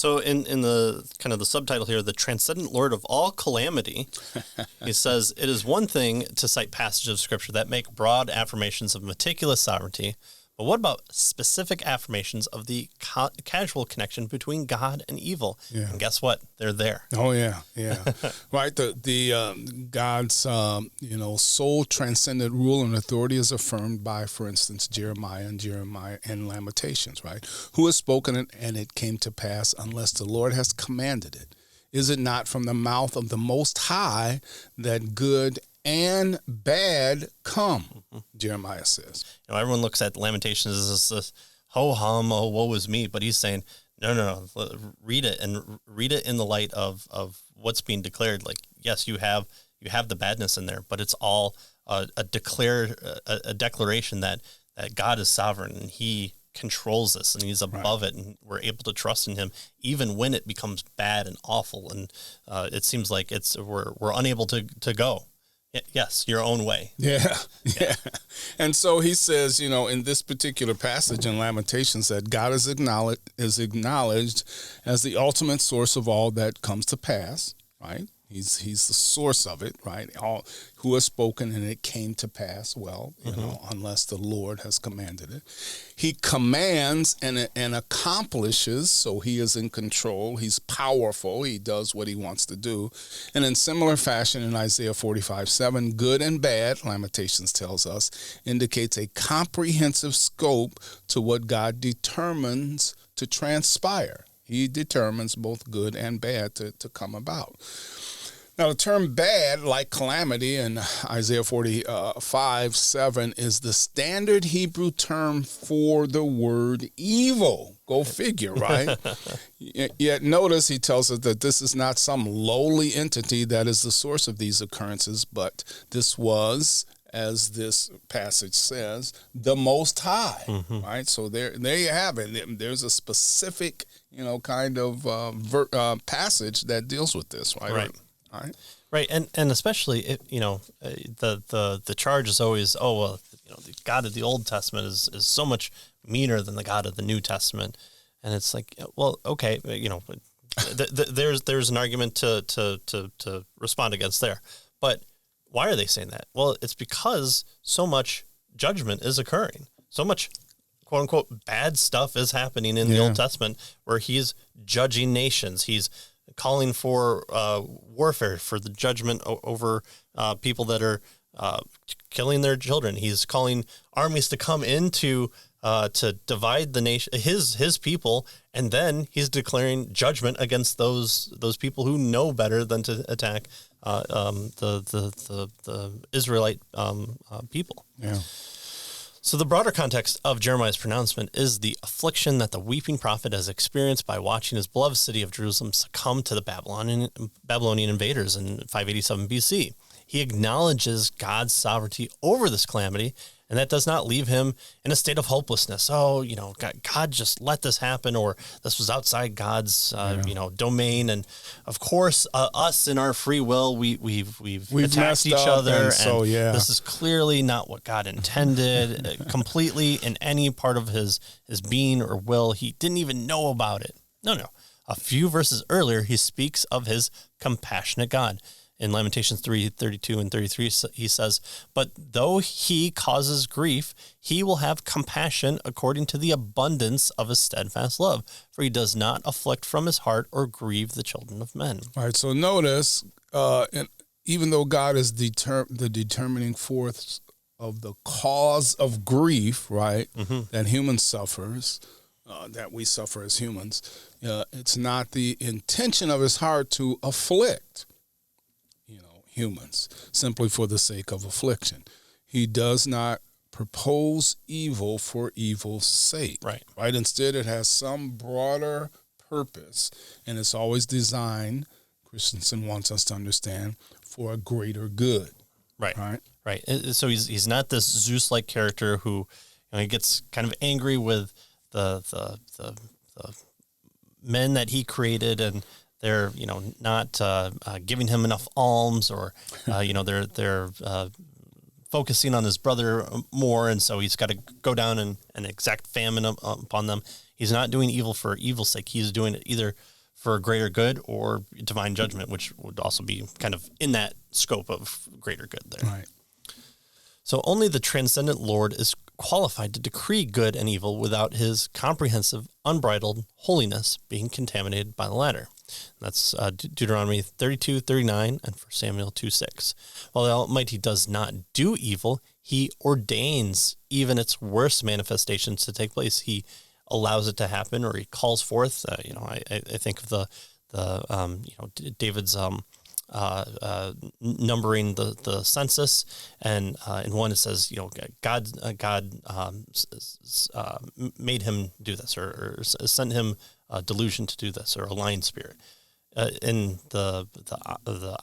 So in the kind of the subtitle here, the transcendent Lord of all calamity, he says, it is one thing to cite passages of Scripture that make broad affirmations of meticulous sovereignty, but what about specific affirmations of the casual connection between God and evil? Yeah. And guess what? They're there. Oh yeah, right. The God's sole transcendent rule and authority is affirmed by, for instance, Jeremiah and Lamentations. Right, who has spoken it, and it came to pass, unless the Lord has commanded it. Is it not from the mouth of the Most High that good and bad come? Mm-hmm. Jeremiah says. Everyone looks at Lamentations as this ho-hum, oh, woe is me. But he's saying, no. Read it, and read it in the light of what's being declared. Like, yes, you have the badness in there, but it's all a declaration that God is sovereign and He controls this and He's above it, and we're able to trust in Him even when it becomes bad and awful, and it seems like we're unable to go. Yes, your own way. Yeah. And so he says, in this particular passage in Lamentations, that God is acknowledged as the ultimate source of all that comes to pass, right? He's the source of it, right? All who has spoken and it came to pass. Well, unless the Lord has commanded it. He commands and accomplishes, so He is in control. He's powerful. He does what He wants to do. And in similar fashion, in Isaiah 45:7, good and bad, Lamentations tells us, indicates a comprehensive scope to what God determines to transpire. He determines both good and bad to come about. Now, the term bad, like calamity in Isaiah 45:7, is the standard Hebrew term for the word evil. Go figure, right? Yet notice he tells us that this is not some lowly entity that is the source of these occurrences, but this was, as this passage says, the Most High, right? So there you have it. There's a specific, kind of passage that deals with this, right? Right. All right. Right, and especially the charge is always, the God of the Old Testament is so much meaner than the God of the New Testament, and it's like, well, okay, there's an argument to respond against there, but why are they saying that? Well, it's because so much judgment is occurring, so much quote unquote bad stuff is happening in the Old Testament, where He's judging nations, He's calling for warfare, for the judgment over people that are killing their children. He's calling armies to come into to divide the nation, his people, and then He's declaring judgment against those people who know better than to attack the Israelite people. Yeah. So the broader context of Jeremiah's pronouncement is the affliction that the weeping prophet has experienced by watching his beloved city of Jerusalem succumb to the Babylonian invaders in 587 BC. He acknowledges God's sovereignty over this calamity, and that does not leave him in a state of hopelessness. Oh, God just let this happen, or this was outside God's, domain. And of course, us in our free will, we've attacked each other, and this is clearly not what God intended completely in any part of his being or will. He didn't even know about it. No. A few verses earlier, he speaks of his compassionate God. In Lamentations 3:32 and 33, he says, "But though He causes grief, He will have compassion according to the abundance of His steadfast love, for He does not afflict from His heart or grieve the children of men." All right, so notice, even though God is the determining force of the cause of grief, right, that human suffers, that we suffer as humans, it's not the intention of His heart to afflict humans simply for the sake of affliction. He does not propose evil for evil's sake. Right. Instead, it has some broader purpose, and it's always designed, Christensen wants us to understand, for a greater good. Right. So he's not this Zeus-like character who he gets kind of angry with the men that he created, and they're, not giving him enough alms, or, they're focusing on his brother more, and so he's got to go down and exact famine upon them. He's not doing evil for evil's sake. He's doing it either for greater good or divine judgment, which would also be kind of in that scope of greater good there. Right. So only the transcendent Lord is qualified to decree good and evil without his comprehensive, unbridled holiness being contaminated by the latter. That's Deuteronomy 32:39 and 1 Samuel 2:6. While the Almighty does not do evil, he ordains even its worst manifestations to take place. He allows it to happen, or he calls forth. I think of David's numbering the census, and in one it says, God made him do this, or sent him a delusion to do this, or a lying spirit. In the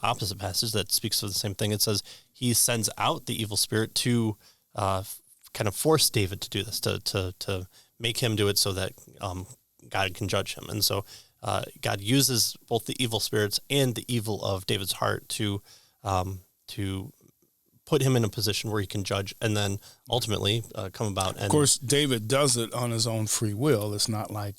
opposite passage that speaks of the same thing, it says he sends out the evil spirit to kind of force David to do this, to make him do it so that God can judge him. And so God uses both the evil spirits and the evil of David's heart to put him in a position where he can judge and then ultimately come about. And of course, David does it on his own free will. It's not like,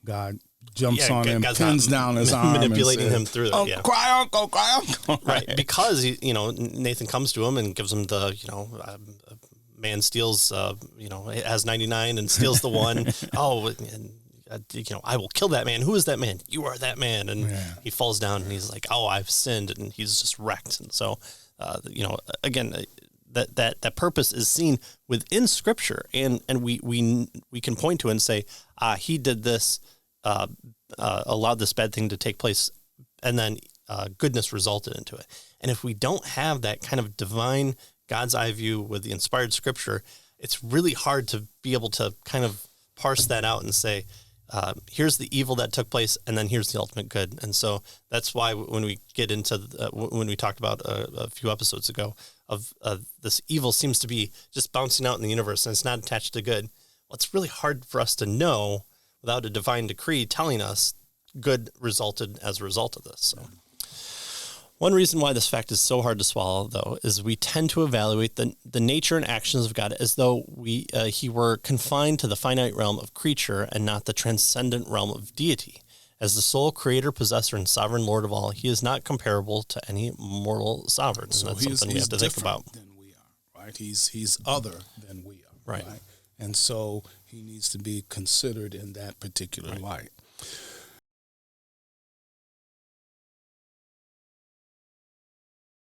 God jumps on him, God's pins down his arm, manipulating him through it. Oh, yeah. Cry uncle, cry uncle. Right, because Nathan comes to him and gives him the man steals has 99 and steals the one. I will kill that man. Who is that man? You are that man. And he falls down and he's like, oh, I've sinned, and he's just wrecked. And so again, that purpose is seen within Scripture, and we can point to it and say, he did this, allowed this bad thing to take place, and then goodness resulted into it. And if we don't have that kind of divine God's eye view with the inspired Scripture, it's really hard to be able to kind of parse that out and say, here's the evil that took place, and then here's the ultimate good. And so that's why when we get into when we talked about a few episodes ago of this evil seems to be just bouncing out in the universe and it's not attached to good. Well, it's really hard for us to know without a divine decree telling us good resulted as a result of this. So one reason why this fact is so hard to swallow, though, is we tend to evaluate the nature and actions of God as though he were confined to the finite realm of creature and not the transcendent realm of deity. As the sole creator, possessor, and sovereign Lord of all, he is not comparable to any mortal sovereign. So and that's something we have to think about. Than we are, right? He's other than we are, right? And so he needs to be considered in that particular light.